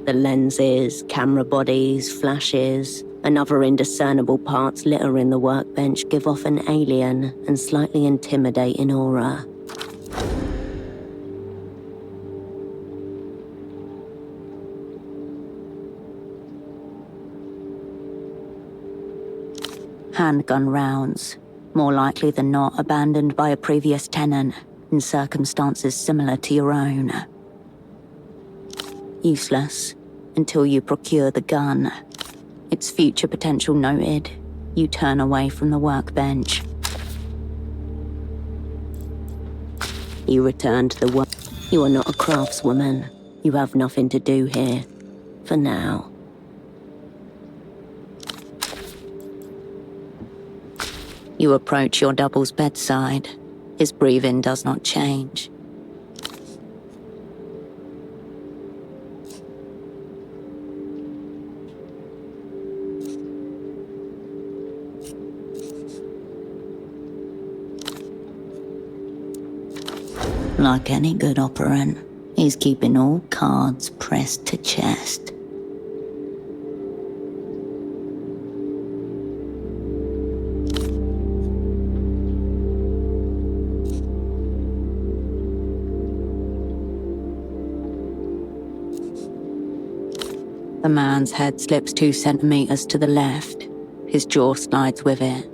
The lenses, camera bodies, flashes, and other indiscernible parts littering the workbench give off an alien and slightly intimidating aura. Handgun rounds, more likely than not abandoned by a previous tenant in circumstances similar to your own. Useless until you procure the gun. Its future potential noted, you turn away from the workbench. You return to the work. You are not a craftswoman. You have nothing to do here. For now. You approach your double's bedside. His breathing does not change. Like any good operant, he's keeping all cards pressed to chest. The man's head slips 2 centimeters to the left. His jaw slides with it.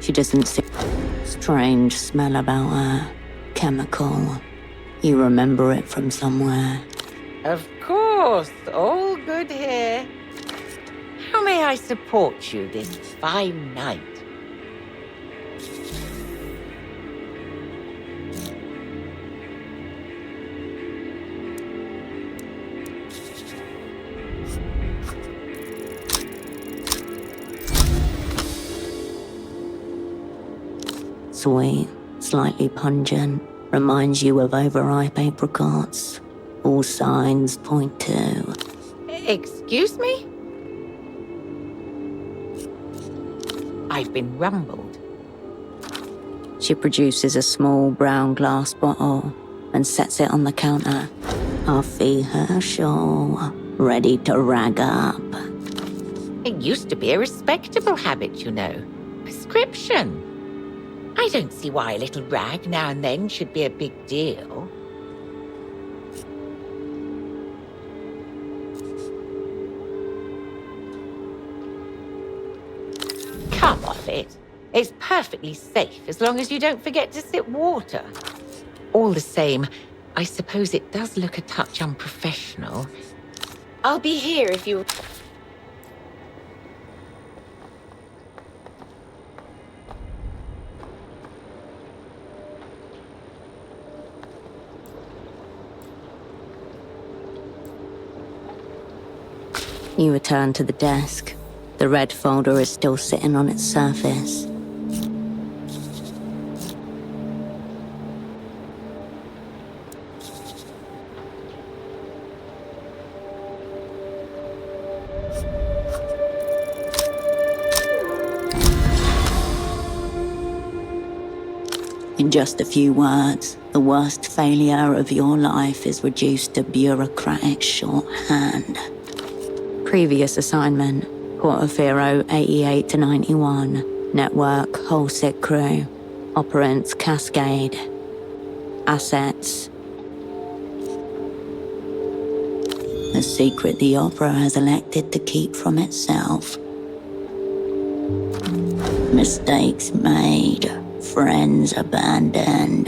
She doesn't see. Strange smell about her. Chemical. You remember it from somewhere. Of course, all good here. How may I support you this fine night? Sweet, slightly pungent, reminds you of overripe apricots. All signs point to... Excuse me? I've been rumbled. She produces a small brown glass bottle and sets it on the counter. Huffy Herschel, ready to rag up. It used to be a respectable habit, you know. Prescription. I don't see why a little rag now and then should be a big deal. Come off it. It's perfectly safe as long as you don't forget to sip water. All the same, I suppose it does look a touch unprofessional. I'll be here if you... You return to the desk. The red folder is still sitting on its surface. In just a few words, the worst failure of your life is reduced to bureaucratic shorthand. Previous assignment, Portofino 88 to 91. Network, whole sick crew. Operants, Cascade. Assets. A secret the Opera has elected to keep from itself. Mistakes made. Friends abandoned.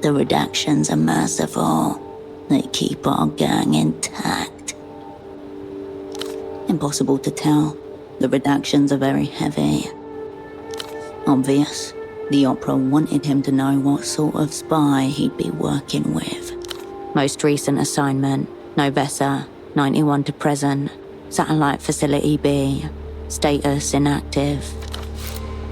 The redactions are merciful. They keep our gang intact. Impossible to tell. The redactions are very heavy. Obvious. The Opera wanted him to know what sort of spy he'd be working with. Most recent assignment, Novessa, 91 to present. Satellite Facility B. Status inactive.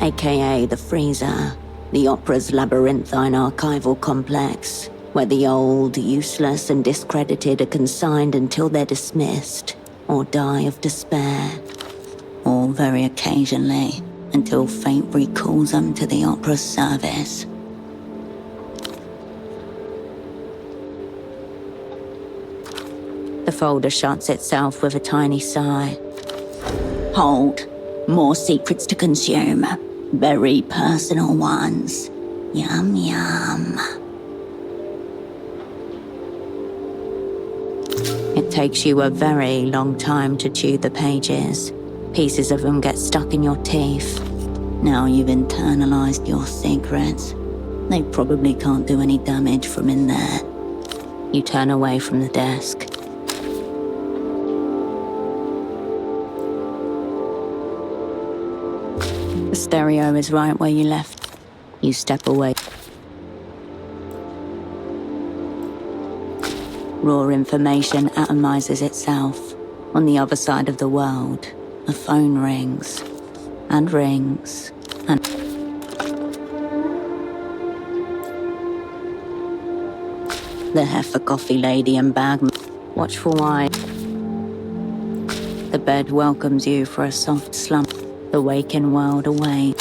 AKA the Freezer. The Opera's labyrinthine archival complex, where the old, useless, and discredited are consigned until they're dismissed, or die of despair. Or very occasionally, until fate recalls them to the Opera's service. The folder shuts itself with a tiny sigh. Hold. More secrets to consume. Very personal ones. Yum, yum. It takes you a very long time to chew the pages. Pieces of them get stuck in your teeth. Now you've internalized your secrets. They probably can't do any damage from in there. You turn away from the desk. The stereo is right where you left. You step away. Raw information atomizes itself. On the other side of the world, a phone rings. And rings. And... The heifer coffee lady and bag... Watchful eye. The bed welcomes you for a soft slump. The waking world away.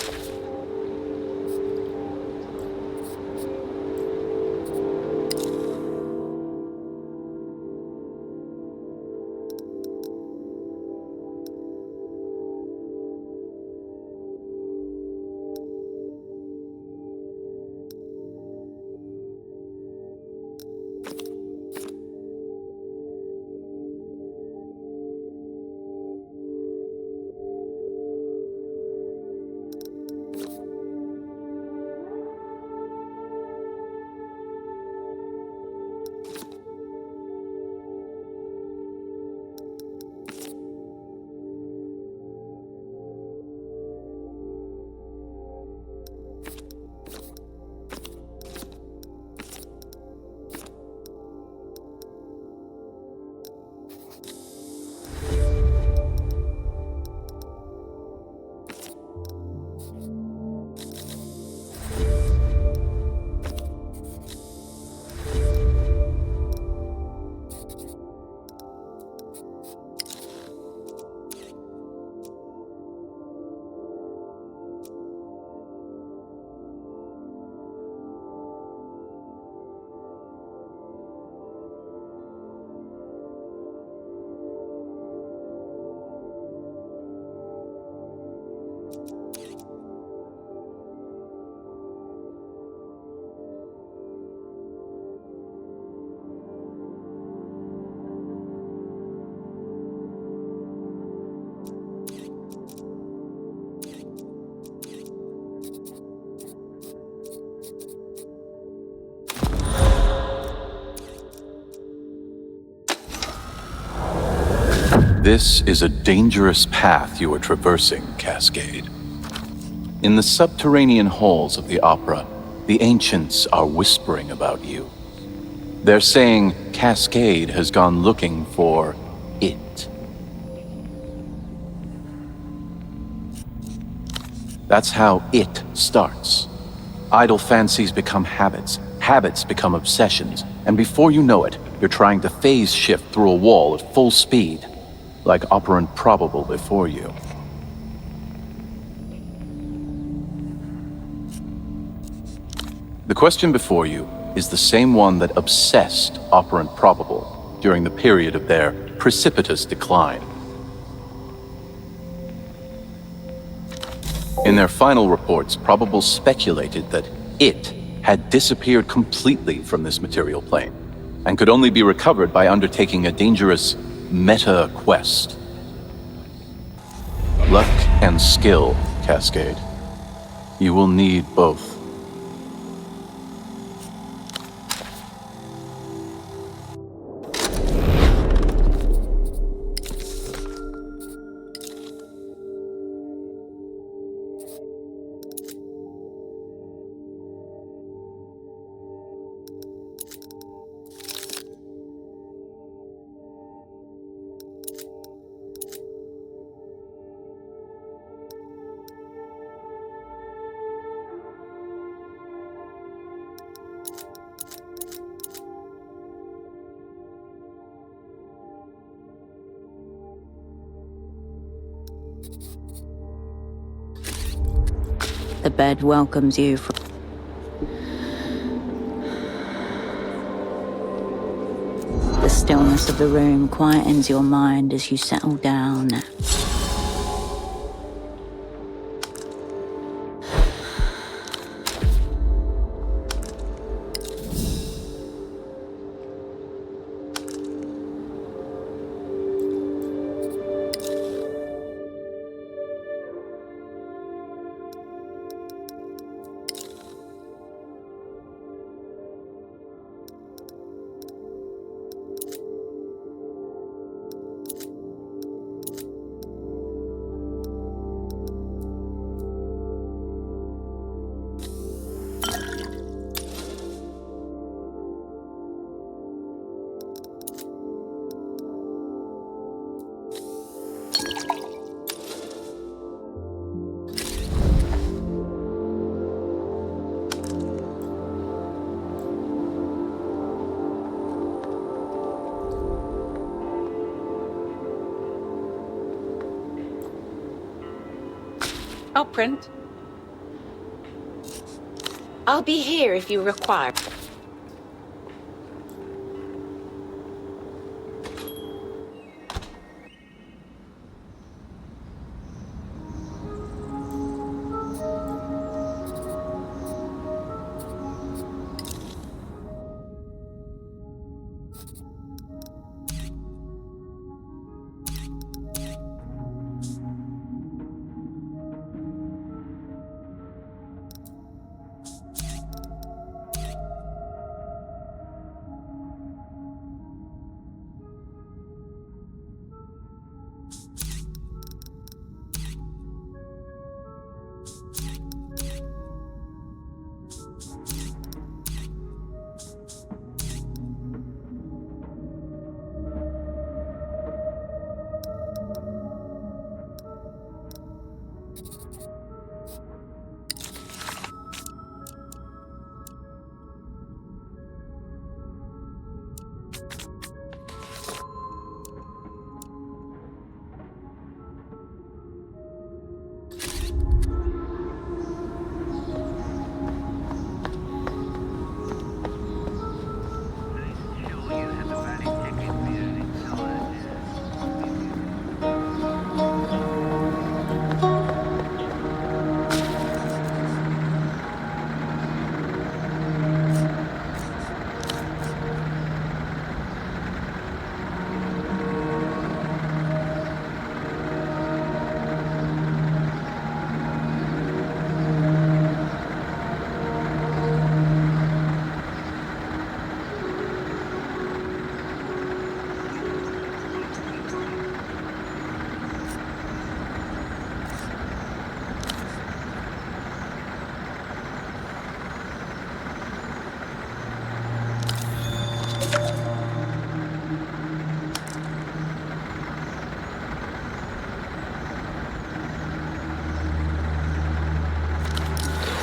This is a dangerous path you are traversing, Cascade. In the subterranean halls of the Opera, the ancients are whispering about you. They're saying Cascade has gone looking for it. That's how it starts. Idle fancies become habits, habits become obsessions, and before you know it, you're trying to phase shift through a wall at full speed, like operant probable before you. The question before you is the same one that obsessed Operant Probable during the period of their precipitous decline. In their final reports, Probable speculated that it had disappeared completely from this material plane and could only be recovered by undertaking a dangerous meta-quest. Luck and skill, Cascade. You will need both. The bed welcomes you from... The stillness of the room quietens your mind as you settle down. Operant. I'll be here if you require.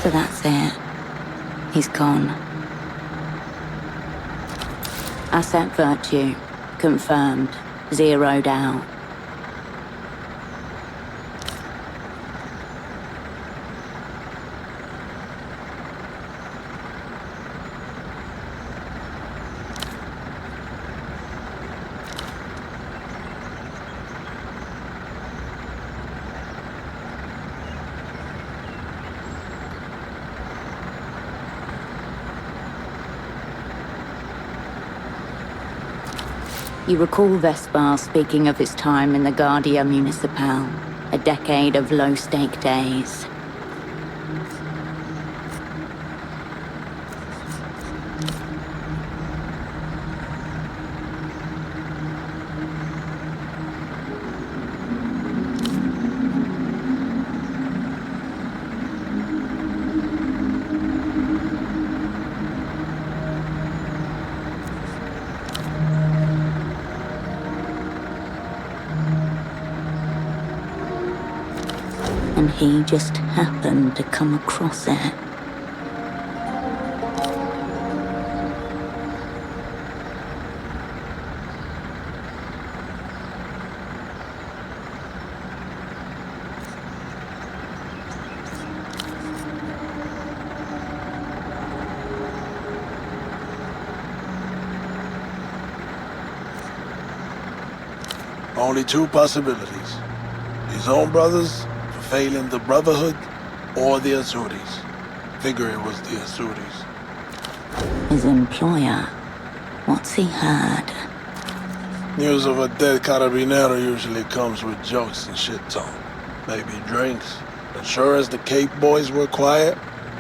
So that's it. He's gone. Asset virtue. Confirmed. Zeroed out. You recall Vespar speaking of his time in the Guardia Municipal, a decade of low-stake days. And he just happened to come across it. Only two possibilities. His own brothers failing the Brotherhood, or the Azuris. Figure it was the Azuris. His employer, what's he heard? News of a dead carabinero usually comes with jokes and shit talk. Maybe drinks. But sure as the Cape boys were quiet,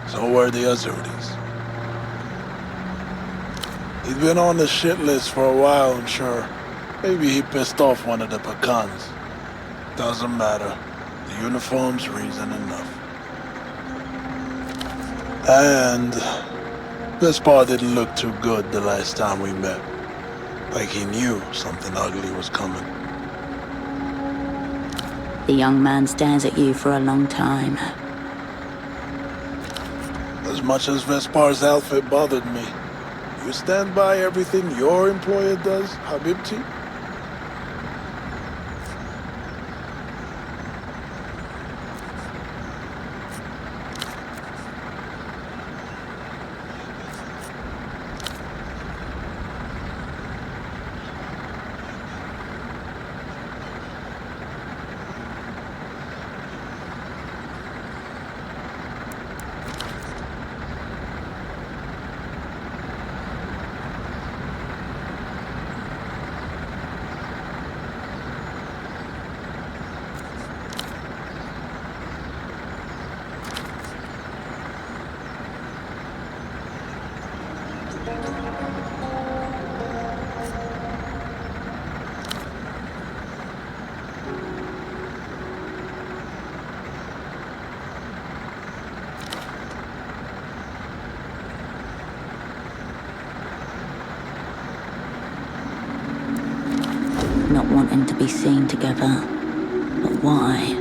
so were the Azuris. He'd been on the shit list for a while, I'm sure. Maybe he pissed off one of the Pecans. Doesn't matter. The uniform's reason enough. And Vespar didn't look too good the last time we met. Like he knew something ugly was coming. The young man stares at you for a long time. As much as Vespar's outfit bothered me, you stand by everything your employer does, Habibti? Not wanting to be seen together. But why?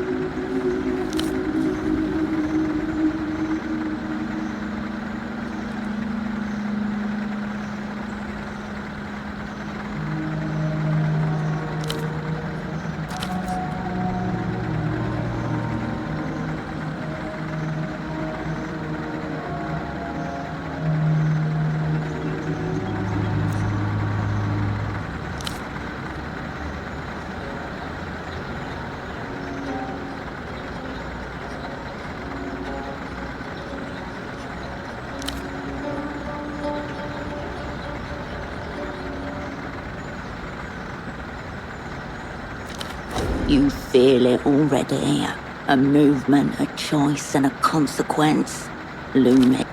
You feel it already. A movement, a choice, and a consequence looming.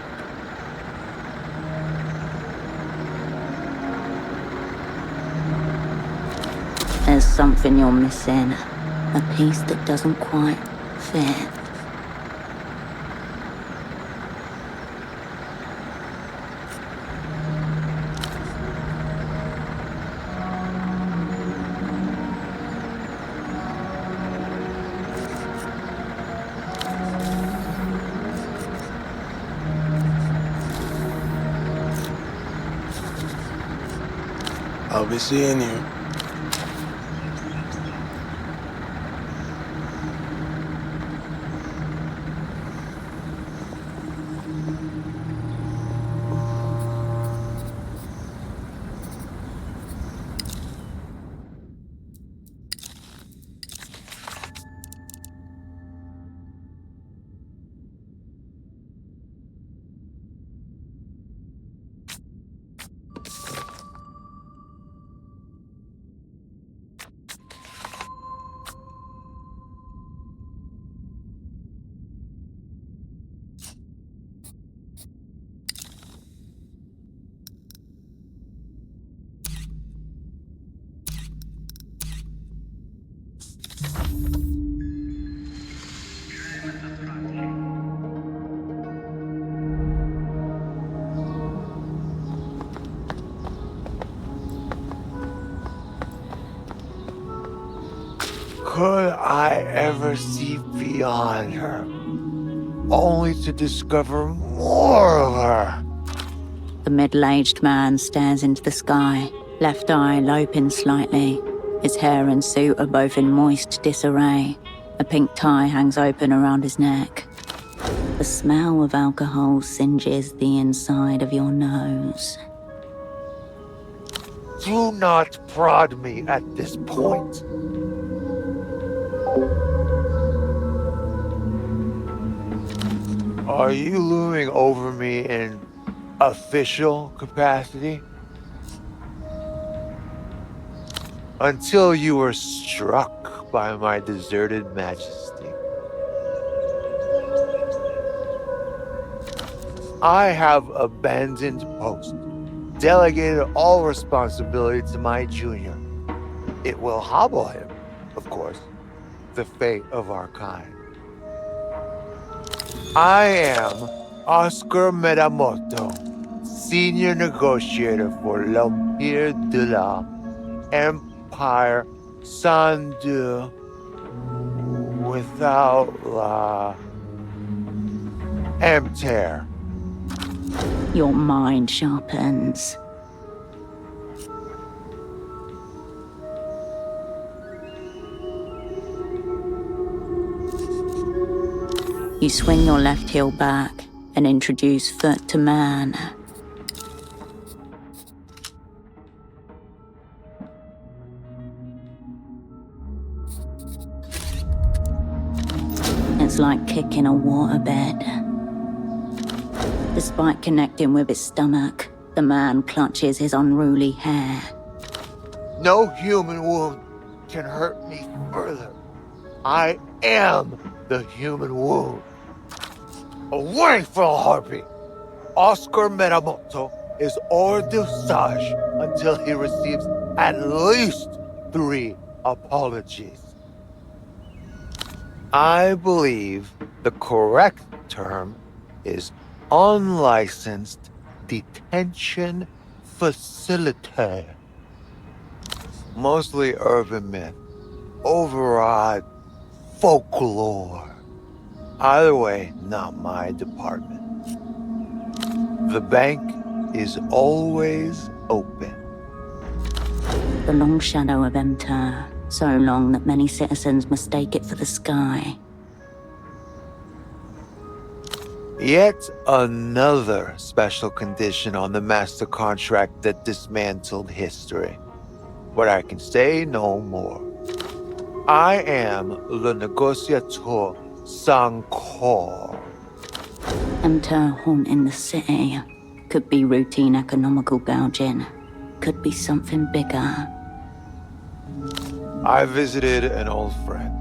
There's something you're missing. A piece that doesn't quite fit. I'll be seeing you. Could I ever see beyond her, only to discover more of her? The middle-aged man stares into the sky, left eye loping slightly. His hair and suit are both in moist disarray. A pink tie hangs open around his neck. The smell of alcohol singes the inside of your nose. Do not prod me at this point. Are you looming over me in official capacity? Until you were struck by my deserted majesty. I have abandoned post, delegated all responsibility to my junior. It will hobble him, of course, the fate of our kind. I am Oscar Metamoto, senior negotiator for l'Empire de la Empire Sandu without la Empire. Your mind sharpens. You swing your left heel back and introduce foot to man. It's like kicking a waterbed. Despite connecting with his stomach, the man clutches his unruly hair. No human wound can hurt me further. I am the human wound. Away for a harpy! Oscar Metamoto is hors d'usage until he receives at least 3 apologies. I believe the correct term is unlicensed detention facility. Mostly urban myth, overawed folklore. Either way, not my department. The bank is always open. The long shadow of Emter, so long that many citizens mistake it for the sky. Yet another special condition on the master contract that dismantled history. But I can say no more. I am le négociateur sans corps. Emter haunting the city. Could be routine economical gouging. Could be something bigger. I visited an old friend.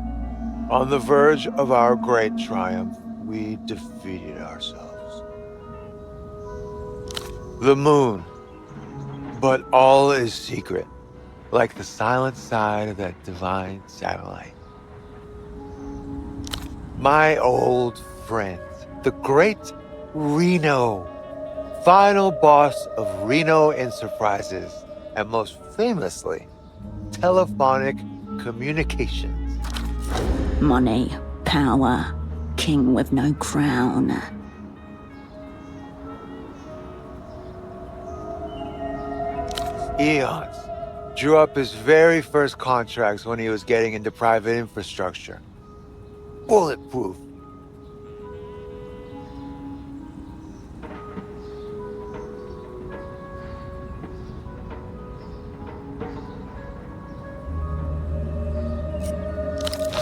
On the verge of our great triumph, we defeated ourselves. The moon. But all is secret, like the silent side of that divine satellite. My old friend, the great Reno, final boss of Reno Enterprises, and most famously, telephonic communications. Money, power, king with no crown. Eons drew up his very first contracts when he was getting into private infrastructure. Bulletproof.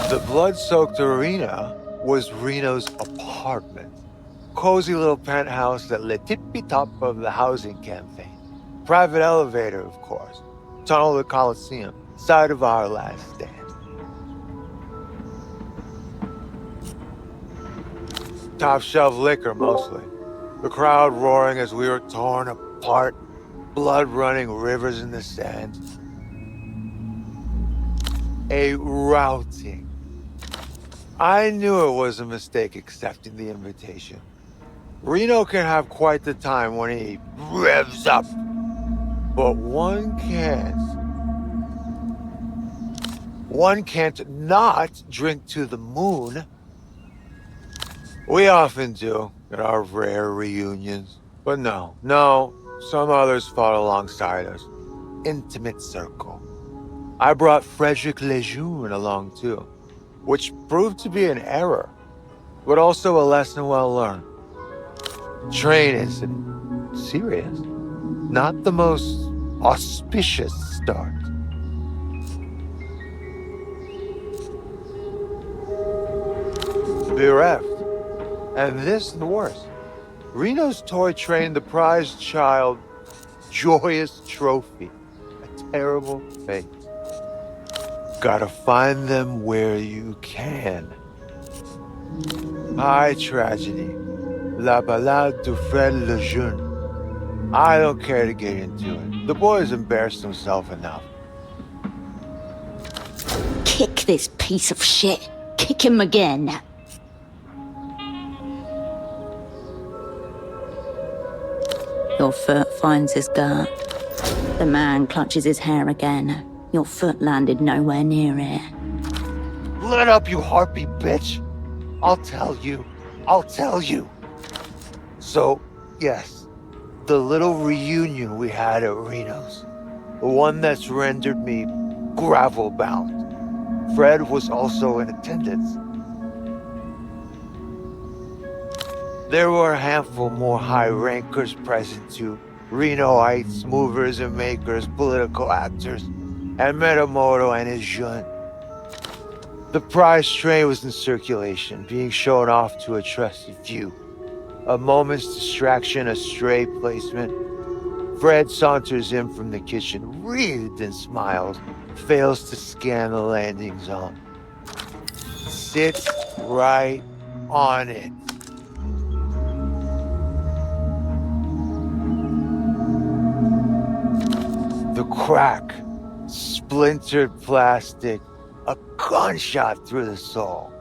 The blood-soaked arena was Reno's apartment. Cozy little penthouse at the tippy-top of the housing campaign. Private elevator, of course. Tunnel to the Coliseum. Site of our last stand. Top shelf liquor, mostly. The crowd roaring as we were torn apart. Blood running rivers in the sand. A routing I knew it was a mistake accepting the invitation. Reno can have quite the time when he revs up. But one can't not drink to the moon. We often do at our rare reunions. But no, some others fought alongside us. Intimate circle. I brought Frederic Lejeune along too, which proved to be an error, but also a lesson well learned. Train incident. Serious. Not the most auspicious start. Bereft. And this the worst. Reno's toy trained the prized child, joyous trophy. A terrible fate. Gotta find them where you can. High tragedy. La Ballade du Frère Lejeune. I don't care to get into it. The boy's embarrassed himself enough. Kick this piece of shit. Kick him again. Your foot finds his gut. The man clutches his hair again. Your foot landed nowhere near it. Let up, you harpy bitch. I'll tell you. So, yes, the little reunion we had at Reno's. The one that's rendered me gravel-bound. Fred was also in attendance. There were a handful more high rankers present too. Renoites, movers and makers, political actors, and Metamoto and his jeune. The prize train was in circulation, being shown off to a trusted few. A moment's distraction, a stray placement. Fred saunters in from the kitchen, wreathed in smiles, fails to scan the landing zone. Sit right on it. The crack, splintered plastic, a gunshot through the soul.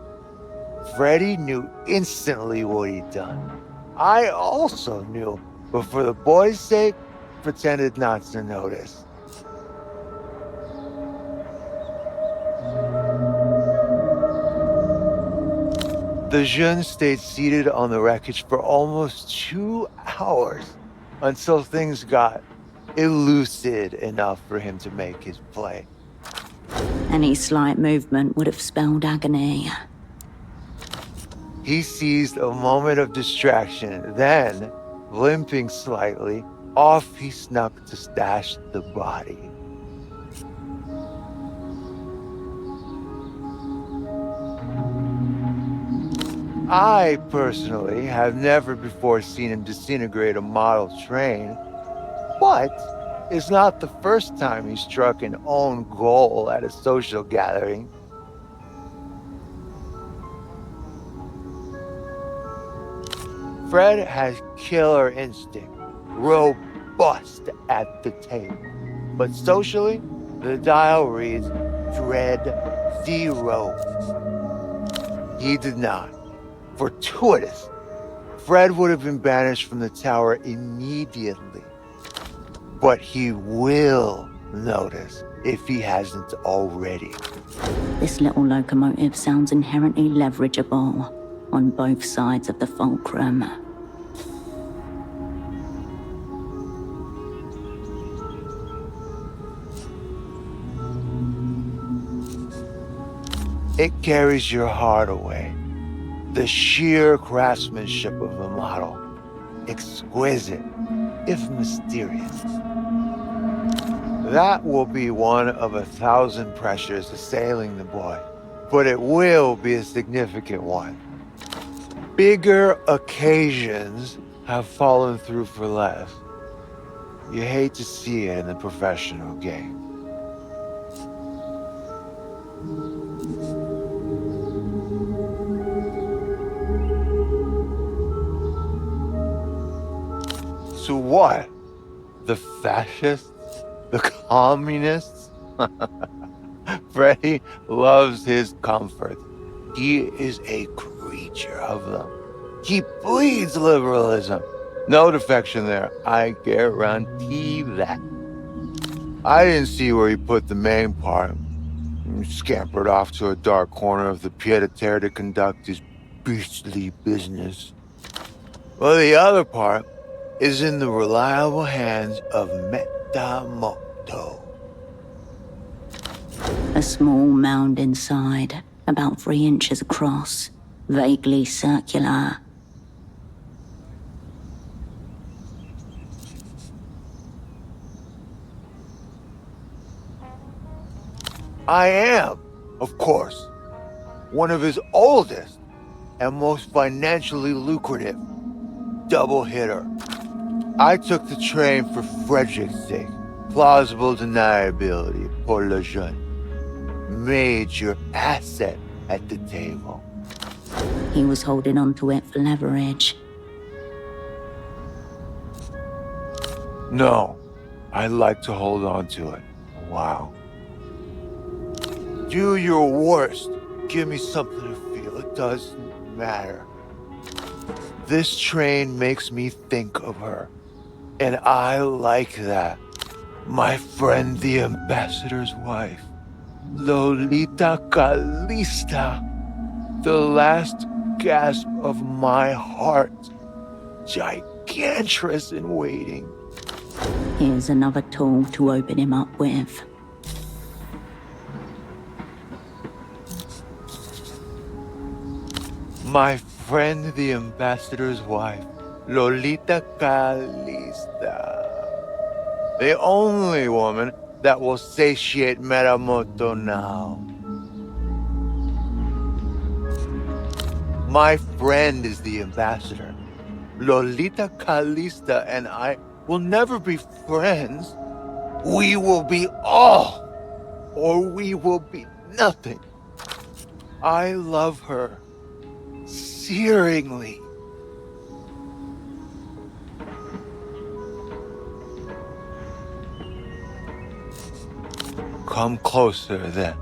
Freddy knew instantly what he'd done. I also knew, but for the boy's sake, pretended not to notice. The jeune stayed seated on the wreckage for almost 2 hours until things got elucid enough for him to make his play. Any slight movement would have spelled agony. He seized a moment of distraction, then, limping slightly, off he snuck to stash the body. I, personally, have never before seen him disintegrate a model train, but it's not the first time he struck an own goal at a social gathering. Fred has killer instinct, robust at the table. But socially, the dial reads Dread 0. He did not. Fortuitous. Fred would have been banished from the tower immediately. But he will notice if he hasn't already. This little locomotive sounds inherently leverageable on both sides of the fulcrum. It carries your heart away. The sheer craftsmanship of the model. Exquisite, if mysterious. That will be one of 1,000 pressures assailing the boy, but it will be a significant one. Bigger occasions have fallen through for less. You hate to see it in the professional game. So what? The fascists? The communists? Freddy loves his comfort. He is a creature of them. He bleeds liberalism. No defection there. I guarantee that. I didn't see where he put the main part. He scampered off to a dark corner of the pied-à-terre to conduct his beastly business. Well, the other part is in the reliable hands of Metamoto. A small mound inside, about 3 inches across, vaguely circular. I am, of course, one of his oldest and most financially lucrative. Double hitter. I took the train for Frederick's sake. Plausible deniability pour le jeune. Major asset at the table. He was holding on to it for leverage. No, I like to hold on to it. Wow. Do your worst. Give me something to feel. It doesn't matter. This train makes me think of her. And I like that. My friend, the ambassador's wife. Lolita Calista. The last gasp of my heart. Gigantress in waiting. Here's another tool to open him up with. My friend, the ambassador's wife, Lolita Calista. The only woman that will satiate Metamoto now. My friend is the ambassador. Lolita Calista and I will never be friends. We will be all, or we will be nothing. I love her. Searingly. Come closer then.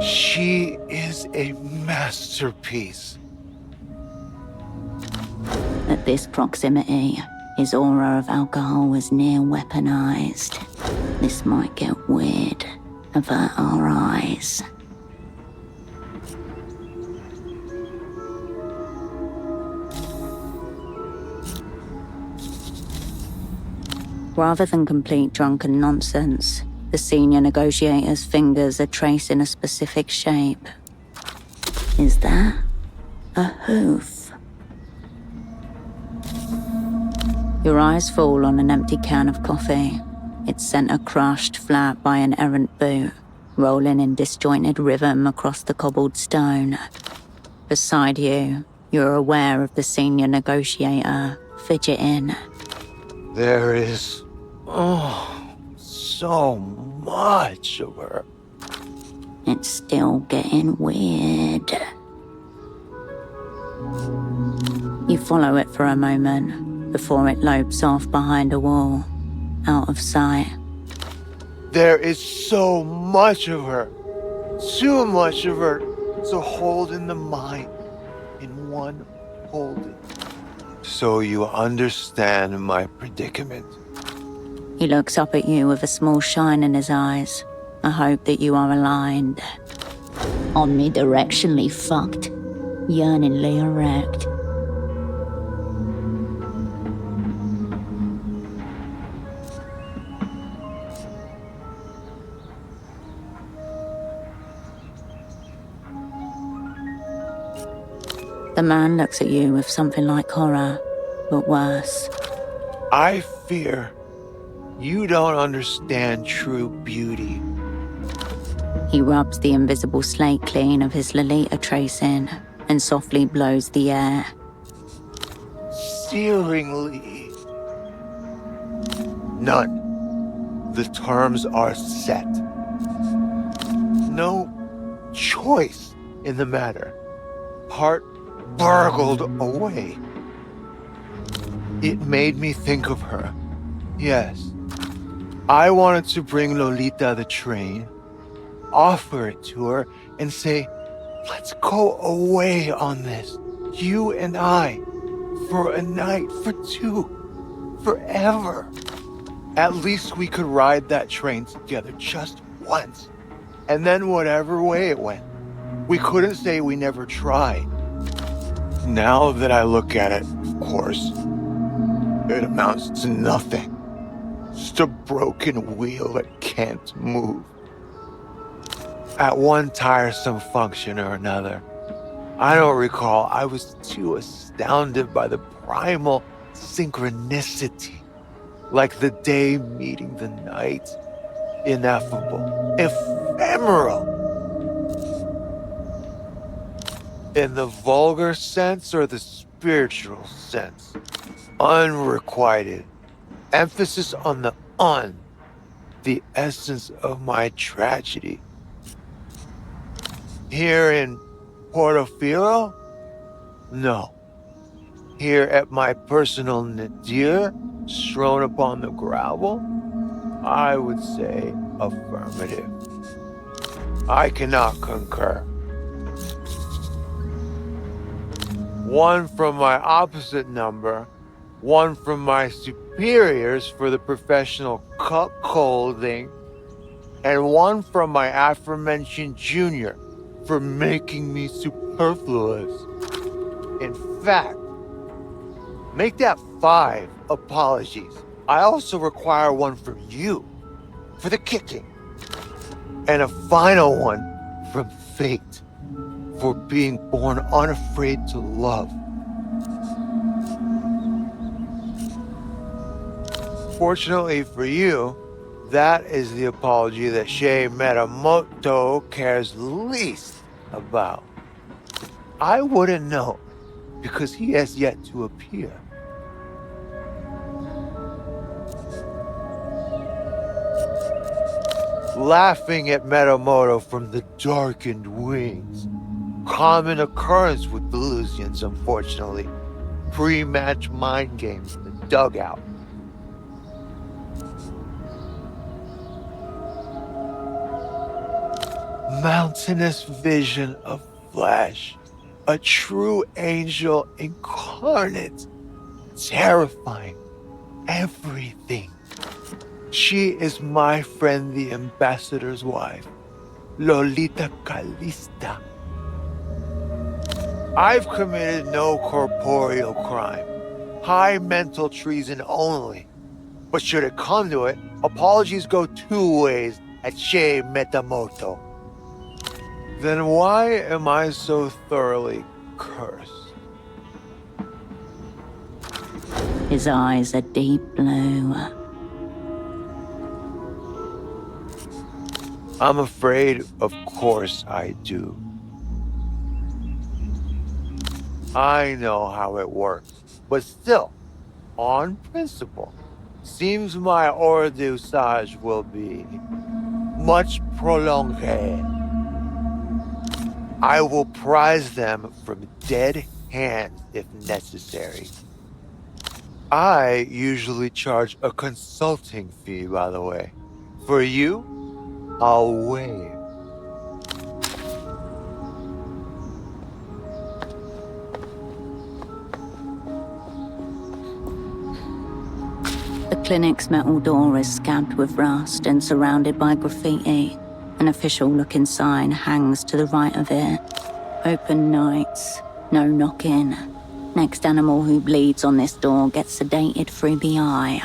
She is a masterpiece. At this proximity, his aura of alcohol was near weaponized. This might get weird. Avert our eyes. Rather than complete drunken nonsense, the senior negotiator's fingers are tracing a specific shape. Is that a hoof? Your eyes fall on an empty can of coffee, its center crushed flat by an errant boot, rolling in disjointed rhythm across the cobbled stone. Beside you, you're aware of the senior negotiator fidgeting. There is, so much of her. It's still getting weird. You follow it for a moment before it lopes off behind a wall, out of sight. There is so much of her. Too much of her to hold in the mind. In one holding. So you understand my predicament. He looks up at you with a small shine in his eyes. I hope that you are aligned. Omnidirectionally fucked. Yearningly erect. The man looks at you with something like horror, but worse. I fear you don't understand true beauty. He rubs the invisible slate clean of his Lolita tracing and softly blows the air. Searingly. None. The terms are set. No choice in the matter. Heart burgled away. It made me think of her. Yes. I wanted to bring Lolita the train. offer it to her and say, let's go away on this, you and I, for a night, for two, forever. At least we could ride that train together just once. And then whatever way it went, we couldn't say we never tried. Now that I look at it, of course, it amounts to nothing. Just a broken wheel that can't move. At one tiresome function or another, I don't recall, I was too astounded by the primal synchronicity, like the day meeting the night, ineffable, ephemeral. In the vulgar sense or the spiritual sense? Unrequited. Emphasis on the un, the essence of my tragedy. Here in Portofino? No. Here at my personal nadir, strewn upon the gravel? I would say affirmative. I cannot concur. One from my opposite number, one from my superiors for the professional cuckolding, and one from my aforementioned junior for making me superfluous. In fact, make that 5 apologies. I also require one from you for the kicking, and a final one from fate for being born unafraid to love. Fortunately for you, that is the apology that Shei Metamoto cares least about. I wouldn't know, because he has yet to appear. Laughing at Metamoto from the darkened wings. Common occurrence with Delusians, unfortunately. Pre-match mind games in the dugout. Mountainous vision of flesh. A true angel incarnate. Terrifying. Everything. She is my friend, the ambassador's wife, Lolita Calista. I've committed no corporeal crime, high mental treason only. But should it come to it, apologies go 2 ways at Shei Metamoto. Then why am I so thoroughly cursed? His eyes are deep blue. I'm afraid, of course I do. I know how it works, but still, on principle, seems my hors d'usage will be much prolonged. I will prize them from dead hands if necessary. I usually charge a consulting fee, by the way. For you, I'll waive. The clinic's metal door is scabbed with rust and surrounded by graffiti. An official-looking sign hangs to the right of it. Open nights, no knocking. Next animal who bleeds on this door gets sedated through the eye.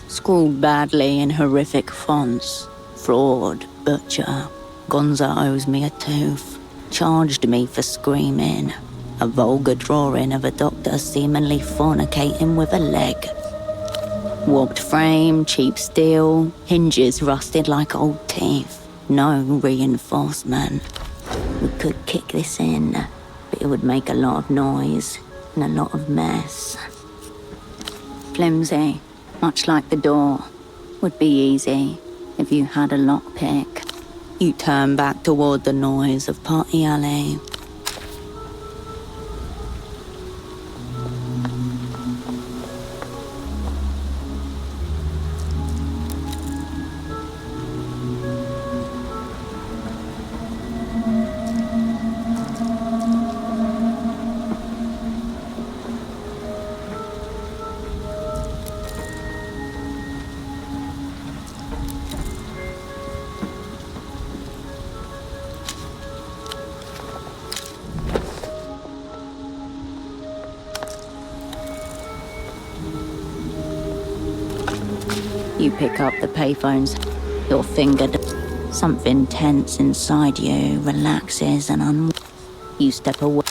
Scrawled badly in horrific fonts. Fraud, butcher. Gonza owes me a tooth. Charged me for screaming. A vulgar drawing of a doctor seemingly fornicating with a leg. Warped frame, cheap steel, hinges rusted like old teeth. No reinforcement. We could kick this in, but it would make a lot of noise and a lot of mess. Flimsy, much like the door. Would be easy if you had a lockpick. You turn back toward the noise of Party Alley. You pick up the payphones, your finger. Something tense inside you relaxes and you step away.